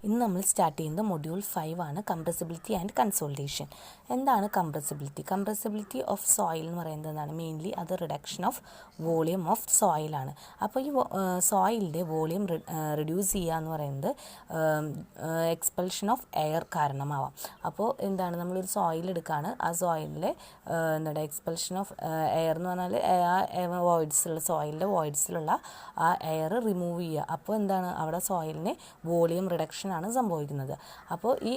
ഇന്ന് നമ്മൾ സ്റ്റാർട്ട് ചെയ്യുന്നത് മൊഡ്യൂൾ 5 ആണ്, കംപ്രസിബിലിറ്റി ആൻഡ് കൺസോൾട്ടേഷൻ. എന്താണ് കംപ്രസിബിലിറ്റി? കംപ്രസിബിലിറ്റി ഓഫ് സോയിൽ എന്ന് പറയുന്നത് എന്താണ്? മെയിൻലി അത് റിഡക്ഷൻ ഓഫ് വോളിയം ഓഫ് സോയിലാണ്. അപ്പോൾ ഈ സോയിലിൻ്റെ വോളിയം റിഡ്യൂസ് ചെയ്യുക എന്ന് പറയുന്നത് എക്സ്പൾഷൻ ഓഫ് എയർ കാരണമാവാം. അപ്പോൾ എന്താണ്, നമ്മളൊരു സോയിൽ എടുക്കുകയാണ്, ആ സോയിലിലെ എന്താണ് എക്സ്പൾഷൻ ഓഫ് എയർ എന്ന് പറഞ്ഞാൽ ആ വോയിഡ്സിലുള്ള സോയിലിൻ്റെ വോയിഡ്സിലുള്ള ആ എയർ റിമൂവ് ചെയ്യുക. അപ്പോൾ എന്താണ്, അവിടെ സോയിലിന് വോളിയം റിഡക്ഷൻ ആണ് സംഭവിക്കുന്നത്. അപ്പോൾ ഈ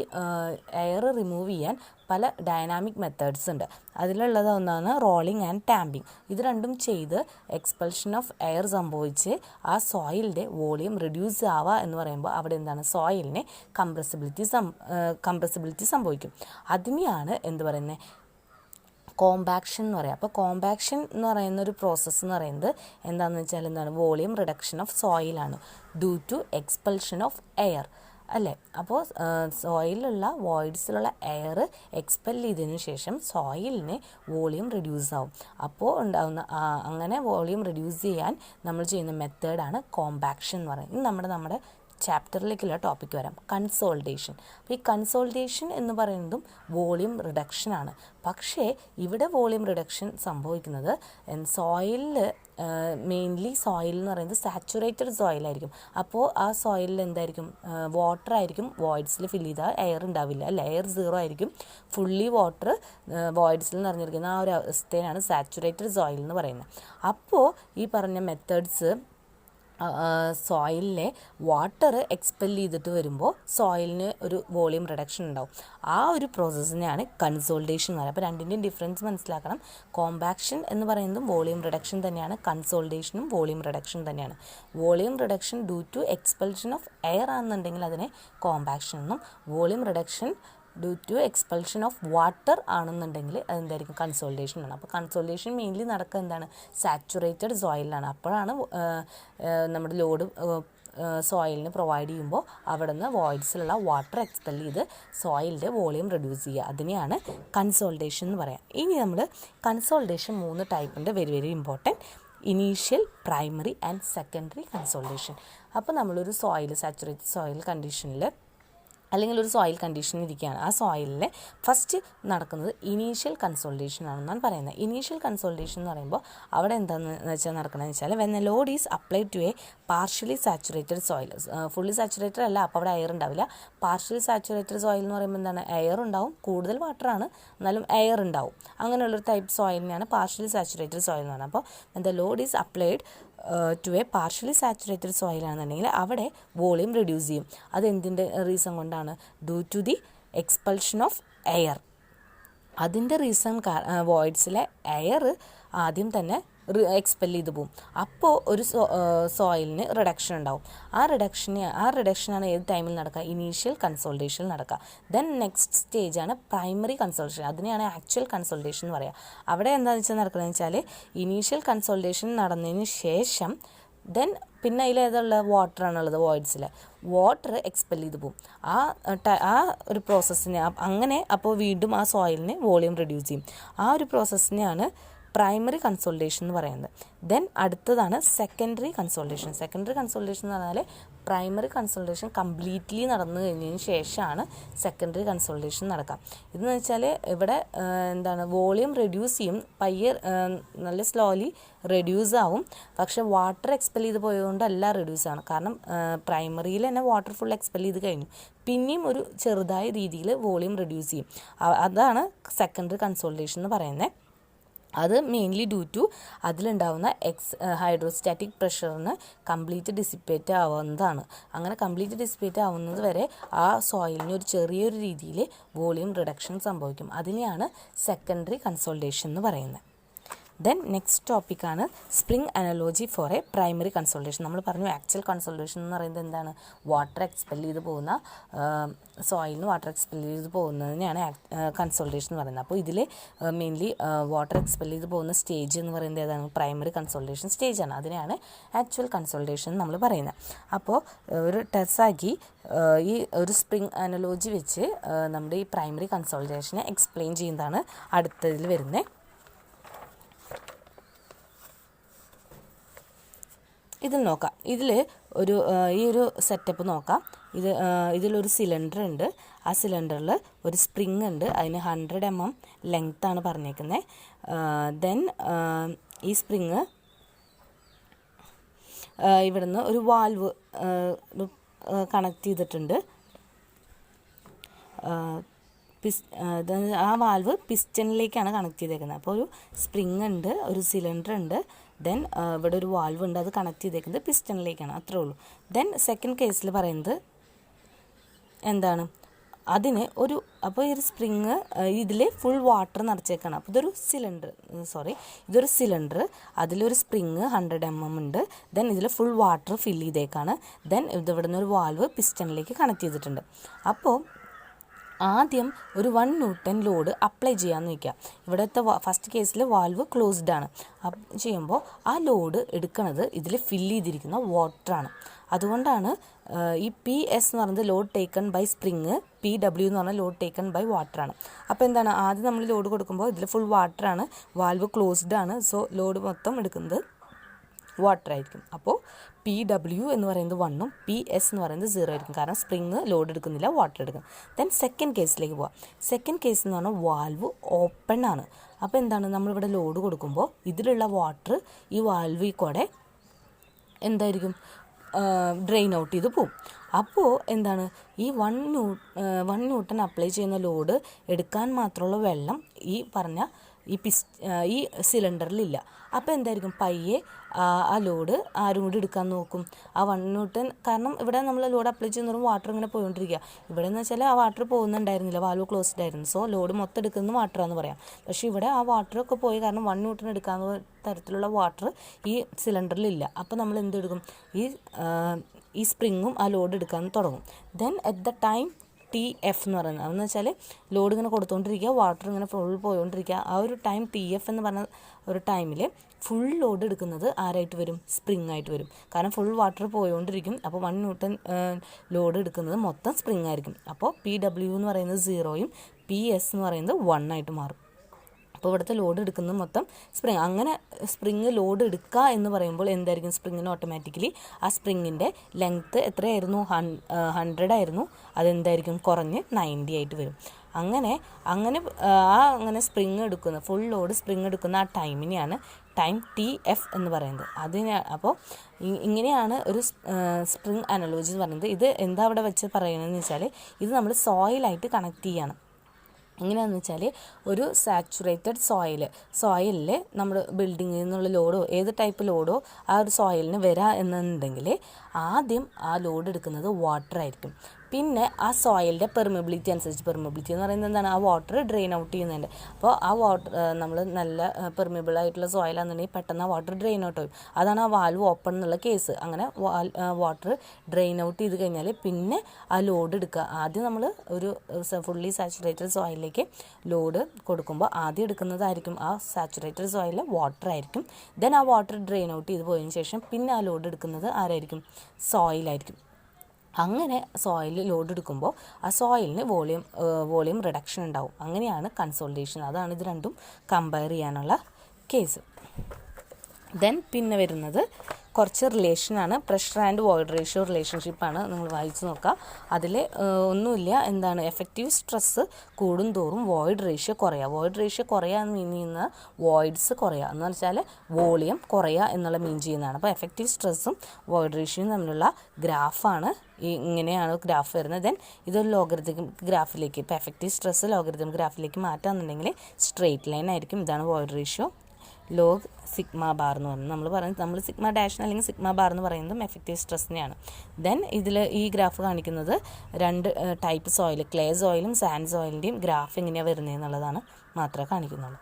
എയർ റിമൂവ് ചെയ്യാൻ പല ഡൈനാമിക് മെത്തേഡ്സ് ഉണ്ട്. അതിലുള്ളത് ഒന്നാണ് റോളിംഗ് ആൻഡ് ടാമ്പിങ്. ഇത് രണ്ടും ചെയ്ത് എക്സ്പൾഷൻ ഓഫ് എയർ സംഭവിച്ച് ആ സോയിലിൻ്റെ വോളിയം റിഡ്യൂസ് ആവുക എന്ന് പറയുമ്പോൾ അവിടെ എന്താണ്, സോയിലിന് കംപ്രസിബിലിറ്റി സംഭവിക്കും. അതിനെയാണ് എന്ത് പറയുന്നത്, കോമ്പാക്ഷൻ എന്ന് പറയുക. അപ്പോൾ കോമ്പാക്ഷൻ എന്ന് പറയുന്ന ഒരു പ്രോസസ്സ് എന്ന് പറയുന്നത് എന്താണെന്ന് വെച്ചാൽ എന്താണ്, വോളിയം റിഡക്ഷൻ ഓഫ് സോയിലാണ് due to expulsion of air അല്ലേ. അപ്പോൾ സോയിലുള്ള വോയിഡ്സിലുള്ള എയർ എക്സ്പെൽ ചെയ്തതിനു ശേഷം സോയിലിന് വോളിയം റിഡ്യൂസ് ആവും. അപ്പോൾ ഉണ്ടാകുന്ന അങ്ങനെ വോളിയം റിഡ്യൂസ് ചെയ്യാൻ നമ്മൾ ചെയ്യുന്ന മെത്തേഡാണ് കോമ്പാക്ഷൻ എന്ന് പറയുന്നത്. ഇത് നമ്മുടെ ചാപ്റ്ററിലേക്കുള്ള ടോപ്പിക്ക് വരാം, കൺസോൾട്ടേഷൻ. അപ്പോൾ ഈ കൺസോൾട്ടേഷൻ എന്ന് പറയുന്നതും വോളിയം റിഡക്ഷനാണ്. പക്ഷേ ഇവിടെ വോളിയം റിഡക്ഷൻ സംഭവിക്കുന്നത് സോയിലിൽ, മെയിൻലി സോയിൽ എന്ന് പറയുന്നത് സാച്ചുറേറ്റഡ് സോയിലായിരിക്കും. അപ്പോൾ ആ സോയിലിൽ എന്തായിരിക്കും, വാട്ടർ ആയിരിക്കും വോയിഡ്സിൽ ഫിൽ ചെയ്താൽ എയർ ഉണ്ടാവില്ല അല്ലേ, എയർ സീറോ ആയിരിക്കും. ഫുള്ളി വാട്ടർ വോയിഡ്സിൽ നിറഞ്ഞിരിക്കുന്ന ആ ഒരു അവസ്ഥയാണ് സാച്ചുറേറ്റഡ് സോയിൽ എന്ന് പറയുന്നത്. അപ്പോൾ ഈ പറഞ്ഞ മെത്തേഡ്സ് സോയിലിനെ വാട്ടർ എക്സ്പെൽ ചെയ്തിട്ട് വരുമ്പോൾ സോയിലിന് ഒരു വോളിയം റിഡക്ഷൻ ഉണ്ടാവും. ആ ഒരു പ്രോസസ്സിനെയാണ് കൺസോൾട്ടേഷൻ എന്ന് പറയുന്നത്. അപ്പോൾ രണ്ടിൻ്റെയും ഡിഫറൻസ് മനസ്സിലാക്കണം. കോമ്പാക്ഷൻ എന്ന് പറയുന്നതും വോളിയം റിഡക്ഷൻ തന്നെയാണ്, കൺസോൾട്ടേഷനും വോളിയം റിഡക്ഷൻ തന്നെയാണ്. Volume reduction due to expulsion of air ആണെന്നുണ്ടെങ്കിൽ അതിനെ കോമ്പാക്ഷൻ എന്നും, volume reduction due to expulsion of water ആണെന്നുണ്ടെങ്കിൽ അതെന്തായിരിക്കും, കൺസോൾട്ടേഷൻ ആണ്. അപ്പോൾ കൺസോൾട്ടേഷൻ മെയിൻലി നടക്കുക എന്താണ്, സാച്ചുറേറ്റഡ് സോയിലാണ്. അപ്പോഴാണ് നമ്മുടെ ലോഡ് സോയിലിന് പ്രൊവൈഡ് ചെയ്യുമ്പോൾ അവിടെ നിന്ന് വോയിഡ്സിലുള്ള വാട്ടർ എക്സ്പെൽ ചെയ്ത് സോയിലിൻ്റെ വോളിയം റിഡ്യൂസ് ചെയ്യുക. അതിനെയാണ് കൺസോൾട്ടേഷൻ എന്ന് പറയാം. ഇനി നമ്മൾ കൺസോൾട്ടേഷൻ 3 ടൈപ്പ് ഉണ്ട്, very very important. Initial, primary and secondary consultation. അപ്പോൾ നമ്മളൊരു സോയിൽ, സാച്ചുറേറ്റഡ് സോയിൽ കണ്ടീഷനിൽ അല്ലെങ്കിൽ ഒരു സോയിൽ കണ്ടീഷൻ ഇരിക്കുകയാണ്, ആ സോയിലിൽ ഫസ്റ്റ് നടക്കുന്നത് ഇനീഷ്യൽ കൺസോൾട്ടേഷൻ ആണെന്നാണ് പറയുന്നത്. ഇനീഷ്യൽ കൺസോൾട്ടേഷൻ എന്ന് പറയുമ്പോൾ അവിടെ എന്താണെന്ന് വെച്ചാൽ നടക്കണമെന്ന് വെച്ചാൽ when a load is applied to a partially saturated soil. Fully saturated അല്ല, അപ്പോൾ അവിടെ എയർ ഉണ്ടാവില്ല. പാർഷ്യലി സാച്ചുറേറ്റഡ് സോയിൽ എന്ന് പറയുമ്പോൾ എന്താണ്, എയർ ഉണ്ടാവും, കൂടുതൽ വാട്ടറാണ് എന്നാലും എയർ ഉണ്ടാവും. അങ്ങനെയുള്ളൊരു ടൈപ്പ് സോയിലിനാണ് പാർഷ്യലി സാച്ചുറേറ്റഡ് സോയിൽ എന്ന് പറയുന്നത്. അപ്പോൾ when the load is applied to a partially saturated സോയിലാണെന്നുണ്ടെങ്കിൽ അവിടെ വോളിയം റിഡ്യൂസ് ചെയ്യും. അതെന്തിൻ്റെ റീസൺ കൊണ്ടാണ്, due to the expulsion of air. അതിൻ്റെ റീസൺ വോയിഡ്സിലെ എയർ ആദ്യം തന്നെ എക്സ്പെൽ ചെയ്ത് പോവും. അപ്പോൾ ഒരു സോയിലിന് റിഡക്ഷൻ ഉണ്ടാവും. ആ റിഡക്ഷനാണ് ഏത് ടൈമിൽ നടക്കുക, ഇനീഷ്യൽ കൺസോൾട്ടേഷൻ നടക്കുക. ദെൻ നെക്സ്റ്റ് സ്റ്റേജാണ് പ്രൈമറി കൺസോൾട്ടേഷൻ. അതിനെയാണ് ആക്ച്വൽ കൺസോൾട്ടേഷൻ എന്ന് പറയുക. അവിടെ എന്താണെന്ന് വെച്ചാൽ നടക്കുന്നതെന്ന് വെച്ചാൽ ഇനീഷ്യൽ കൺസോൾട്ടേഷൻ നടന്നതിന് ശേഷം പിന്നെ അതിലേതുള്ള വാട്ടറാണുള്ളത്, വോയിഡ്സിൽ വാട്ടർ എക്സ്പെൽ ചെയ്ത് പോകും. ആ ഒരു പ്രോസസ്സിനെ അങ്ങനെ അപ്പോൾ വീണ്ടും ആ സോയിലിന് വോളിയം റിഡ്യൂസ് ചെയ്യും. ആ ഒരു പ്രോസസ്സിനെയാണ് പ്രൈമറി കൺസോൾട്ടേഷൻ എന്ന് പറയുന്നത്. ദെൻ അടുത്തതാണ് സെക്കൻഡറി കൺസോൾട്ടേഷൻ. സെക്കൻഡറി കൺസോൾട്ടേഷൻ എന്ന് പറഞ്ഞാൽ പ്രൈമറി കൺസോൾട്ടേഷൻ കംപ്ലീറ്റ്ലി നടന്നു കഴിഞ്ഞതിന് ശേഷമാണ് സെക്കൻഡറി കൺസോൾട്ടേഷൻ നടക്കാം. ഇതെന്ന് വെച്ചാൽ ഇവിടെ എന്താണ്, വോളിയം റിഡ്യൂസ് ചെയ്യും, പയ്യെ നല്ല സ്ലോലി റിഡ്യൂസ് ആവും. പക്ഷേ വാട്ടർ എക്സ്പെൽ ചെയ്ത് പോയതുകൊണ്ടല്ല റിഡ്യൂസ് ആണ്. കാരണം പ്രൈമറിയിൽ തന്നെ വാട്ടർ ഫുൾ എക്സ്പെൽ ചെയ്ത് കഴിഞ്ഞു, പിന്നെയും ഒരു ചെറുതായ രീതിയിൽ വോളിയം റിഡ്യൂസ് ചെയ്യും. അതാണ് സെക്കൻഡറി കൺസോൾട്ടേഷൻ എന്ന് പറയുന്നത്. അത് മെയിൻലി ഡ്യൂ ടു അതിലുണ്ടാവുന്ന ഹൈഡ്രോസ്റ്റാറ്റിക് പ്രഷറിന് കംപ്ലീറ്റ് ഡിസിപ്പേറ്റ് ആവുന്നതാണ്. അങ്ങനെ കംപ്ലീറ്റ് ഡിസിപ്പേറ്റ് ആവുന്നത് വരെ ആ സോയിലിന് ഒരു ചെറിയൊരു രീതിയിൽ വോളിയം റിഡക്ഷൻ സംഭവിക്കും. അതിനെയാണ് സെക്കൻഡറി കൺസോൾട്ടേഷൻ എന്ന് പറയുന്നത്. ദെൻ നെക്സ്റ്റ് ടോപ്പിക്കാണ് spring analogy for a primary consolidation. നമ്മൾ പറഞ്ഞു ആക്ച്വൽ കൺസോൾട്ടേഷൻ എന്ന് പറയുന്നത് എന്താണ്, വാട്ടർ എക്സ്പെൽ ചെയ്ത് പോകുന്ന സോയിലിന് വാട്ടർ എക്സ്പെൽ ചെയ്ത് പോകുന്നതിനെയാണ് കൺസോൾട്ടേഷൻ എന്ന് പറയുന്നത്. അപ്പോൾ ഇതിൽ മെയിൻലി വാട്ടർ എക്സ്പെൽ ചെയ്ത് പോകുന്ന സ്റ്റേജ് എന്ന് പറയുന്നത് ഏതാണ്, പ്രൈമറി കൺസോൾട്ടേഷൻ സ്റ്റേജാണ്. അതിനെയാണ് ആക്ച്വൽ കൺസോൾട്ടേഷൻ നമ്മൾ പറയുന്നത്. അപ്പോൾ ഒരു ടെസ്സാക്കി ഈ ഒരു സ്പ്രിംഗ് അനലോജി വെച്ച് നമ്മുടെ ഈ പ്രൈമറി കൺസോൾട്ടേഷനെ എക്സ്പ്ലെയിൻ ചെയ്യുന്നതാണ് അടുത്തതിൽ വരുന്നത്. ഇതിൽ നോക്കാം, ഇതിൽ ഈ ഒരു സെറ്റപ്പ് നോക്കാം. ഇതിലൊരു സിലിണ്ടർ ഉണ്ട്. ആ സിലിണ്ടറിൽ ഒരു സ്പ്രിങ് ഉണ്ട്. അതിന് 100 mm ലെങ്ത്താണ് പറഞ്ഞേക്കുന്നത്. ദെൻ ഈ സ്പ്രിങ് ഇവിടുന്ന് ഒരു വാൽവ് കണക്ട് ചെയ്തിട്ടുണ്ട്. ആ വാൽവ് പിസ്റ്റണിലേക്കാണ് കണക്ട് ചെയ്തേക്കുന്നത്. അപ്പോൾ ഒരു സ്പ്രിങ് ഉണ്ട്, ഒരു സിലിണ്ടർ ഉണ്ട്, ദെൻ ഇവിടെ ഒരു വാൽവ് ഉണ്ട്, അത് കണക്ട് ചെയ്തേക്കുന്നത് പിസ്റ്റണിലേക്കാണ്. അത്രേ ഉള്ളൂ. ദെൻ സെക്കൻഡ് കേസിൽ പറയുന്നത് എന്താണ്, അതിന് അപ്പോൾ ഈ ഒരു സ്പ്രിങ് ഇതിൽ ഫുൾ വാട്ടർ നിറച്ചേക്കാണ്. അപ്പോൾ ഇതൊരു സിലിണ്ടർ, അതിലൊരു സ്പ്രിങ് 100 mm ഉണ്ട്. ദെൻ ഇതിൽ ഫുൾ വാട്ടർ ഫില്ല് ചെയ്തേക്കാണ്. ദെൻ ഇവിടെ നിന്ന് ഒരു വാൽവ് പിസ്റ്റണിലേക്ക് കണക്ട് ചെയ്തിട്ടുണ്ട്. അപ്പോൾ ആദ്യം ഒരു 1 Newton ലോഡ് അപ്ലൈ ചെയ്യാമെന്ന് വയ്ക്കുക. ഇവിടുത്തെ ഫസ്റ്റ് കേസിൽ വാൽവ് ക്ലോസ്ഡ് ആണ്. ചെയ്യുമ്പോൾ ആ ലോഡ് എടുക്കുന്നത് ഇതിൽ ഫില്ല് ചെയ്തിരിക്കുന്ന വാട്ടറാണ്. അതുകൊണ്ടാണ് ഈ PS എന്ന് പറയുന്നത് load taken by spring, PW എന്ന് പറഞ്ഞാൽ ലോഡ് ടേക്കൺ ബൈ വാട്ടറാണ്. അപ്പോൾ എന്താണ്, ആദ്യം നമ്മൾ ലോഡ് കൊടുക്കുമ്പോൾ ഇതിൽ ഫുൾ വാട്ടറാണ്, വാൽവ് ക്ലോസ്ഡ് ആണ്. സോ ലോഡ് മൊത്തം എടുക്കുന്നത് വാട്ടർ ആയിരിക്കും. അപ്പോൾ PW എന്ന് പറയുന്നത് 1ഉം PS എന്ന് പറയുന്നത് 0 ആയിരിക്കും. കാരണം സ്പ്രിങ് ലോഡ് എടുക്കുന്നില്ല, വാട്ടർ എടുക്കും. ദെൻ സെക്കൻഡ് കേസിലേക്ക് പോവാം. സെക്കൻഡ് കേസ് എന്ന് പറഞ്ഞാൽ വാൽവ് ഓപ്പൺ ആണ്. അപ്പോൾ എന്താണ്, നമ്മളിവിടെ ലോഡ് കൊടുക്കുമ്പോൾ ഇതിലുള്ള വാട്ടർ ഈ വാൽവിൽ കൂടെ എന്തായിരിക്കും, ഡ്രെയിൻ ഔട്ട് ചെയ്ത് പോവും. അപ്പോൾ എന്താണ്, ഈ 1 Newton അപ്ലൈ ചെയ്യുന്ന ലോഡ് എടുക്കാൻ മാത്രമുള്ള വെള്ളം ഈ പറഞ്ഞ ഈ സിലിണ്ടറിലില്ല. അപ്പോൾ എന്തായിരിക്കും, പയ്യെ ആ ലോഡ് ആരും കൂടി എടുക്കാൻ നോക്കും. ആ 1 Newton, കാരണം ഇവിടെ നമ്മൾ ലോഡ് അപ്ലൈ ചെയ്യുന്നതും വാട്ടർ ഇങ്ങനെ പോയിക്കൊണ്ടിരിക്കുക. ഇവിടെ എന്ന് വെച്ചാൽ ആ വാട്ടർ പോകുന്നുണ്ടായിരുന്നില്ല, വാൽവ് ക്ലോസ്ഡ് ആയിരുന്നു. സോ ലോഡ് മൊത്തം എടുക്കുന്നത് വാട്ടറാന്ന് പറയാം. പക്ഷേ ഇവിടെ ആ വാട്ടറൊക്കെ പോയി, കാരണം 1 Newton എടുക്കാവുന്ന തരത്തിലുള്ള വാട്ടർ ഈ സിലിണ്ടറിലില്ല. അപ്പോൾ നമ്മൾ എന്തെടുക്കും, ഈ സ്പ്രിങ്ങും ആ ലോഡ് എടുക്കാൻ തുടങ്ങും. Then at the time TF എന്ന് പറയുന്നത്, അതെന്ന് വെച്ചാൽ ലോഡ് ഇങ്ങനെ കൊടുത്തുകൊണ്ടിരിക്കുക, വാട്ടർ ഇങ്ങനെ ഫുൾ പോയിക്കൊണ്ടിരിക്കുക. ആ ഒരു ടൈം TF എന്ന് പറഞ്ഞ ഒരു ടൈമിൽ ഫുൾ ലോഡ് എടുക്കുന്നത് ആരായിട്ട് വരും, സ്പ്രിങ് ആയിട്ട് വരും. കാരണം ഫുൾ വാട്ടർ പോയിക്കൊണ്ടിരിക്കും. അപ്പോൾ 1 Newton ലോഡ് എടുക്കുന്നത് മൊത്തം സ്പ്രിങ് ആയിരിക്കും. അപ്പോൾ PW എന്ന് പറയുന്നത് 0ഉം PS എന്ന് പറയുന്നത് 1 ആയിട്ട് മാറും. അപ്പോൾ ഇവിടുത്തെ ലോഡ് എടുക്കുന്നത് മൊത്തം സ്പ്രിങ്. അങ്ങനെ സ്പ്രിങ് ലോഡ് എടുക്കുക എന്ന് പറയുമ്പോൾ എന്തായിരിക്കും, സ്പ്രിങ്ങിന് ഓട്ടോമാറ്റിക്കലി ആ സ്പ്രിങ്ങിൻ്റെ ലെങ്ത്ത് എത്രയായിരുന്നു, 100 ആയിരുന്നു, അതെന്തായിരിക്കും കുറഞ്ഞ് 90 ആയിട്ട് വരും. അങ്ങനെ സ്പ്രിങ് എടുക്കുന്ന ഫുൾ ലോഡ് സ്പ്രിങ് എടുക്കുന്ന ആ ടൈമിനെയാണ് ടൈം TF എന്ന് പറയുന്നത്. അപ്പോൾ ഇങ്ങനെയാണ് ഒരു സ്പ്രിങ് അനലോജി എന്ന് പറയുന്നത്. ഇത് എന്താ അവിടെ വെച്ച് പറയണമെന്ന് വെച്ചാൽ, ഇത് നമ്മൾ സോയിലായിട്ട് കണക്ട് ചെയ്യണം. എങ്ങനെയാണെന്ന് വെച്ചാൽ, ഒരു സാച്ചുറേറ്റഡ് സോയിലിൽ നമ്മൾ ബിൽഡിങ്ങിൽ നിന്നുള്ള ലോഡോ ഏത് ടൈപ്പ് ലോഡോ ആ ഒരു സോയിലിന് എന്നുണ്ടെങ്കിൽ ആദ്യം ആ ലോഡ് എടുക്കുന്നത് വാട്ടർ ആയിരിക്കും. പിന്നെ ആ സോയിലിൻ്റെ പെർമിബിലിറ്റി അനുസരിച്ച്, പെർമിബിലിറ്റി എന്ന് പറയുന്നത് എന്താണ്, ആ വാട്ടർ ഡ്രെയിൻ ഔട്ട് ചെയ്യുന്നുണ്ട്. അപ്പോൾ ആ വാട്ടർ നമ്മൾ നല്ല പെർമിബിൾ ആയിട്ടുള്ള സോയിലാണെന്നുണ്ടെങ്കിൽ പെട്ടെന്ന് ആ വാട്ടർ ഡ്രെയിൻ ഔട്ട് ആവും. അതാണ് ആ വാൽവ് ഓപ്പൺ എന്നുള്ള കേസ്. അങ്ങനെ വാട്ടർ ഡ്രെയിൻ ഔട്ട് ചെയ്ത് കഴിഞ്ഞാൽ പിന്നെ ആ ലോഡ് എടുക്കുക. ആദ്യം നമ്മൾ ഒരു ഫുള്ളി സാച്ചുറേറ്റഡ് സോയിലിലേക്ക് ലോഡ് കൊടുക്കുമ്പോൾ ആദ്യം എടുക്കുന്നതായിരിക്കും ആ സാച്ചുറേറ്റഡ് സോയിലിലെ വാട്ടർ ആയിരിക്കും. ദെൻ ആ വാട്ടർ ഡ്രെയിൻ ഔട്ട് ചെയ്ത് പോയതിന് ശേഷം പിന്നെ ആ ലോഡ് എടുക്കുന്നത് ആരായിരിക്കും, സോയിലായിരിക്കും. അങ്ങനെ സോയിൽ ലോഡ് എടുക്കുമ്പോൾ ആ സോയിലിന് വോളിയം റിഡക്ഷൻ ഉണ്ടാവും. അങ്ങനെയാണ് കൺസോളിഡേഷൻ. അതാണ് ഇത് രണ്ടും കമ്പയർ ചെയ്യാനുള്ള കേസ്. ദെൻ പിന്നെ വരുന്നത് കുറച്ച് റിലേഷനാണ്, പ്രഷർ ആൻഡ് വോയിഡ് റേഷ്യോ റിലേഷൻഷിപ്പാണ്. നിങ്ങൾ വായിച്ച് നോക്കുക. അതിൽ ഒന്നുമില്ല, എന്താണ്, എഫക്റ്റീവ് സ്ട്രെസ്സ് കൂടും തോറും വോയിഡ് റേഷ്യോ കുറയുക. വോയിഡ് റേഷ്യോ കുറയുക എന്ന് മീൻ ചെയ്യുന്ന വോയിഡ്സ് കുറയുക എന്ന് വെച്ചാൽ വോളിയം കുറയുക എന്നുള്ള മീൻ ചെയ്യുന്നതാണ്. അപ്പോൾ എഫക്റ്റീവ് സ്ട്രെസ്സും വോയിഡ് റേഷ്യോയും തമ്മിലുള്ള ഗ്രാഫാണ് ഇങ്ങനെയാണ് ഗ്രാഫ് വരുന്നത്. ദെൻ ഇതൊരു ലോഗരിതം ഗ്രാഫിലേക്ക്, ഇപ്പോൾ എഫക്റ്റീവ് സ്ട്രെസ്സ് ലോഗരിതം ഗ്രാഫിലേക്ക് മാറ്റാമെന്നുണ്ടെങ്കിൽ സ്ട്രെയിറ്റ് ലൈൻ ആയിരിക്കും. ഇതാണ് void ratio. Log sigma bar എന്ന് പറയുന്നത് നമ്മൾ സിഗ്മ ഡാഷ് അല്ലെങ്കിൽ സിഗ്മ ബാർ എന്ന് പറയുന്നതും എഫക്റ്റീവ് സ്ട്രെസ്സിനെയാണ്. ദെൻ ഇതിൽ ഈ ഗ്രാഫ് കാണിക്കുന്നത് 2 ടൈപ്പ് സോയിൽ, ക്ലേ സോയിലും സാൻഡ് സോയിലിൻ്റെയും ഗ്രാഫ് എങ്ങനെയാണ് വരുന്നത് എന്നുള്ളതാണ് മാത്രമേ കാണിക്കുന്നുള്ളൂ.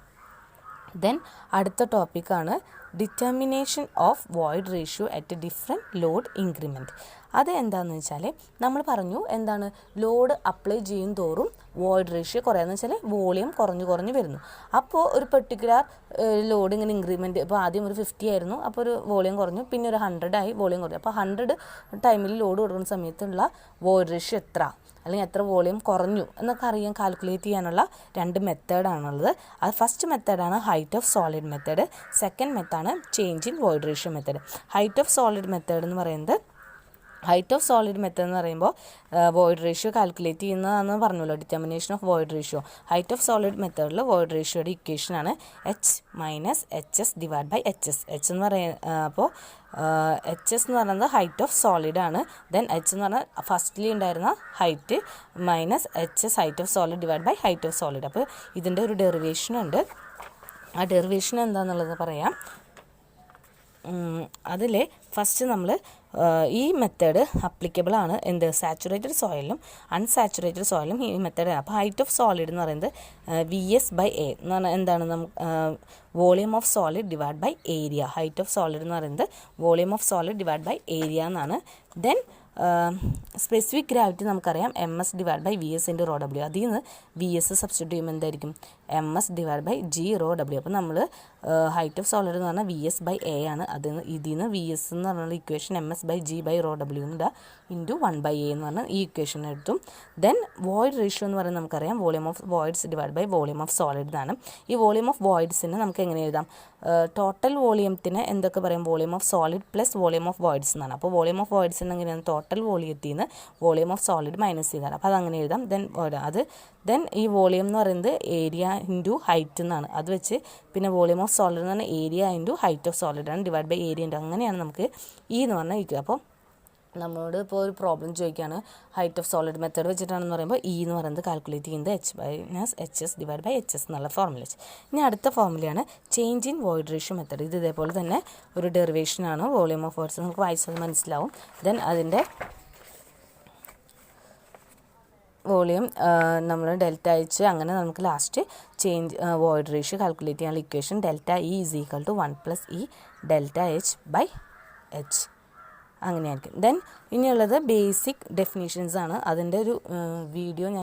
ദെൻ അടുത്ത ടോപ്പിക്കാണ് determination of void ratio at different load increment. അത് എന്താണെന്ന് വെച്ചാൽ, നമ്മൾ പറഞ്ഞു എന്താണ്, ലോഡ് അപ്ലൈ ചെയ്യും തോറും വോയിഡ് റേഷ്യോ കുറയാന്ന് വെച്ചാൽ വോളിയം കുറഞ്ഞു വരുന്നു. അപ്പോൾ ഒരു പെർട്ടിക്കുലർ ലോഡ് ഇങ്ങനെ ഇൻക്രിമെൻറ്റ്, ഇപ്പോൾ ആദ്യം ഒരു 50 ആയിരുന്നു, അപ്പോൾ ഒരു വോളിയം കുറഞ്ഞു, പിന്നെ ഒരു 100 ആയി, വോളിയം കുറഞ്ഞു. അപ്പോൾ 100 ടൈമിൽ ലോഡ് കൊടുക്കുന്ന സമയത്തുള്ള വോയിഡ് റേഷ്യോ എത്ര, അല്ലെങ്കിൽ എത്ര വോളിയം കുറഞ്ഞു എന്നൊക്കെ അറിയാൻ കാൽക്കുലേറ്റ് ചെയ്യാനുള്ള 2 മെത്തേഡാണുള്ളത്. അത് ഫസ്റ്റ് മെത്തേഡാണ് height of solid method. Second മെത്തേഡാണ് change in void ratio method. Height of solid method എന്ന് പറയുന്നത് ഹൈറ്റ് ഓഫ് സോളിഡ് മെത്തേഡ് എന്ന് പറയുമ്പോൾ വോയിഡ് റേഷ്യോ കാൽക്കുലേറ്റ് ചെയ്യുന്നതാണെന്ന് പറഞ്ഞല്ലോ, determination of void ratio. Height of solid മെത്തേഡിൽ വോയിഡ് റേഷ്യോയുടെ ഇക്വേഷനാണ് H minus H S divide by H S. H എന്ന് അപ്പോൾ എച്ച് എസ് എന്ന് പറയുന്നത് ഹൈറ്റ് ഓഫ് സോളിഡ് ആണ്. ദെൻ എച്ച് എന്ന് പറഞ്ഞാൽ ഫസ്റ്റ്ലി ഉണ്ടായിരുന്ന height minus H S height of solid divide by height of solid. അപ്പോൾ ഇതിൻ്റെ ഒരു ഡെറിവേഷൻ ഉണ്ട്. ആ ഡെറിവേഷൻ എന്താണെന്നുള്ളത് പറയാം. അതിൽ ഫസ്റ്റ് നമ്മൾ ഈ മെത്തേഡ് അപ്ലിക്കബിൾ ആണ് എന്ത് സാച്ചുറേറ്റഡ് സോയിലും അൺസാച്ചുറേറ്റഡ് സോയിലും ഈ മെത്തേഡ്. അപ്പോൾ ഹൈറ്റ് ഓഫ് സോളിഡ് എന്ന് പറയുന്നത് വി എസ് ബൈ എ എന്ന് പറഞ്ഞാൽ എന്താണ്, നമുക്ക് volume of solid divide by area. Height of solid എന്ന് പറയുന്നത് volume of solid divide by area എന്നാണ്. ദെൻ സ്പെസിഫിക് ഗ്രാവിറ്റി നമുക്കറിയാം M S divide by V S into rho W. അതിൽ നിന്ന് വി എസ് സബ്സ്റ്റിറ്റ്യൂട്ട് ചെയ്യുമ്പോൾ എന്തായിരിക്കും M S divide by G rho W. അപ്പോൾ നമ്മൾ ഹൈറ്റ് ഓഫ് സോളിഡ് എന്ന് പറഞ്ഞാൽ വി എസ് ബൈ എ ആണ്. ഇതിൽ നിന്ന് വി എസ് എന്ന് പറഞ്ഞ equation M S by G by rho W ഇടുക ഇൻറ്റു 1/a എന്ന് പറഞ്ഞാൽ ഈ ഇക്വേഷൻ എടുത്തും. ദെൻ വോയിഡ് റേഷ്യോ എന്ന് പറയുന്നത് നമുക്കറിയാം volume of voids divide by volume of solid എന്നാണ്. ഈ വോളിയം ഓഫ് വോയിഡ്സിന് നമുക്ക് എങ്ങനെ എഴുതാം, ടോട്ടൽ വോളിയത്തിന് എന്തൊക്കെ പറയും, volume of solid plus volume of voids എന്നാണ്. അപ്പോൾ വോളിയം ഓഫ് വോയിഡ്സിന് എങ്ങനെയാണ് ടോട്ടൽ വോളിയത്തിൽ നിന്ന് വോളിയം ഓഫ് സോളിഡ് മൈനസ് ചെയ്താണ്. അപ്പോൾ അതങ്ങനെ എഴുതാം. ദെൻ ഈ വോളിയം എന്ന് പറയുന്നത് ഏരിയ ഇൻറ്റു ഹൈറ്റ് എന്നാണ്. അത് വെച്ച് പിന്നെ വോളിയം ഓഫ് സോളിഡ് എന്ന് പറഞ്ഞാൽ area into height of solid ആണ് ഡിവൈഡ് ബൈ ഏരിയ ഇൻറ്റു അങ്ങനെയാണ് നമുക്ക് ഈ എന്ന് പറഞ്ഞാൽ ഇരിക്കുക. അപ്പോൾ നമ്മളോട് ഇപ്പോൾ ഒരു പ്രോബ്ലം ചോദിക്കുകയാണ് ഹൈറ്റ് ഓഫ് സോളിഡ് മെത്തേഡ് വെച്ചിട്ടാണെന്ന് പറയുമ്പോൾ ഇ എന്ന് പറയുന്നത് കാൽക്കുലേറ്റ് ചെയ്യുന്നത് H minus H S divide by H S എന്നുള്ള ഫോർമുല. ഇനി അടുത്ത ഫോർമുലയാണ് change in void ratio method. ഇത് ഇതേപോലെ തന്നെ ഒരു ഡെറിവേഷനാണ് വോളിയം ഓഫ് വോയിഡ്സ്. നമുക്ക് വായിച്ചാൽ മനസ്സിലാവും. ദെൻ അതിൻ്റെ വോളിയം നമ്മൾ ഡെൽറ്റ എച്ച് അങ്ങനെ നമുക്ക് last change void ratio calculate ചെയ്യാനുള്ള equation delta e is equal to 1 + delta H by H അങ്ങനെയായിരിക്കും. ദെൻ ഇനിയുള്ളത് ബേസിക് ഡെഫിനിഷൻസ് ആണ്. അതിൻ്റെ ഒരു വീഡിയോ ഞാൻ